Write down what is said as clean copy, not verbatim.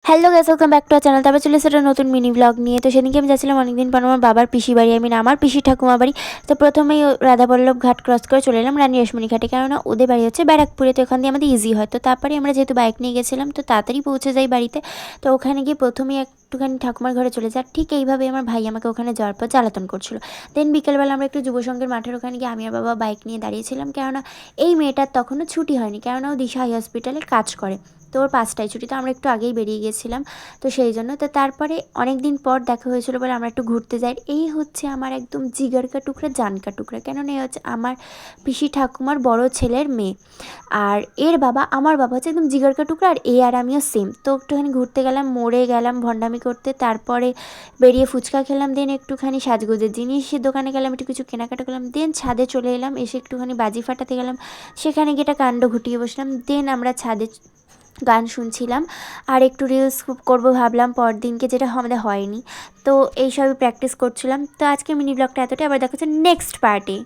Hello guys, welcome back to our channel. তারপরে চলে এসেছে নতুন মিনি ব্লগ নিয়ে। তো সেদিনকে আমি যাচ্ছিলাম অনেকদিন পর আমার বাবার পিসি বাড়ি, আমার পিসি ঠাকুমা বাড়ি। তো প্রথমেই রাধাবল্লভ ঘাট ক্রস করে চলে এলাম রানী রাসমণি ঘাটে, কেননা ওদের বাড়ি হচ্ছে ব্যারাকপুরে। তো এখান দিয়ে আমাদের ইজি হয়। তো তারপরে আমরা যেহেতু বাইক নিয়ে গেছিলাম তো তাড়াতাড়ি পৌঁছে যাই বাড়িতে। তো ওখানে গিয়ে প্রথমেই একটুখানি ঠাকুমার ঘরে চলে যায়। ঠিক এইভাবে আমার ভাই আমাকে ওখানে যাওয়ার পর জ্বালাতন করছিল। দেন বিকেলবেলা আমরা একটু যুব সংঘের মাঠের ওখানে গিয়ে আমি আর বাবা বাইক নিয়ে দাঁড়িয়েছিলাম, কেননা এই মেয়েটার তখনও ছুটি হয়নি, কেননা ও দিশা হাই হসপিটালে কাজ করে। তো ওর 5টায় ছুটি, তো আমরা একটু আগেই বেরিয়ে গেছিলাম। তো সেই জন্য তো তারপরে অনেক দিন পর দেখা হয়েছিল বলে আমরা একটু ঘুরতে যাই। এই হচ্ছে আমার একদম জিগার কা টুকরা, জান কা টুকরা, কেননা এই হচ্ছে আমার পিসি ঠাকুমার বড় ছেলের মেয়ে। আর এর বাবা, আমার বাবা হচ্ছে একদম জিগার কা টুকরা, আর এ আর আমিও সেম। তো একটুখানি ঘুরতে গেলাম, মোড়ে গেলাম ভণ্ডামি করতে, তারপরে বেরিয়ে ফুচকা খেলাম, দেন একটুখানি সাজগোজের জিনিসের দোকানে গেলাম, একটু কিছু কেনাকাটা করলাম, দেন ছাদে চলে এলাম, এসে একটুখানি বাজি ফাটাতে গেলাম, সেখানে গিয়ে একটা কাণ্ড ঘটিয়ে বসলাম। দেন আমরা ছাদে গান শুনছিলাম আর একটু রিলস করবো ভাবলাম পরদিনকে, যেটা আমাদের হয়নি। তো এইসবই প্র্যাকটিস করছিলাম। তো আজকে মিনি ব্লগটা এতটাই, আবার দেখা হচ্ছে নেক্সট পার্টে।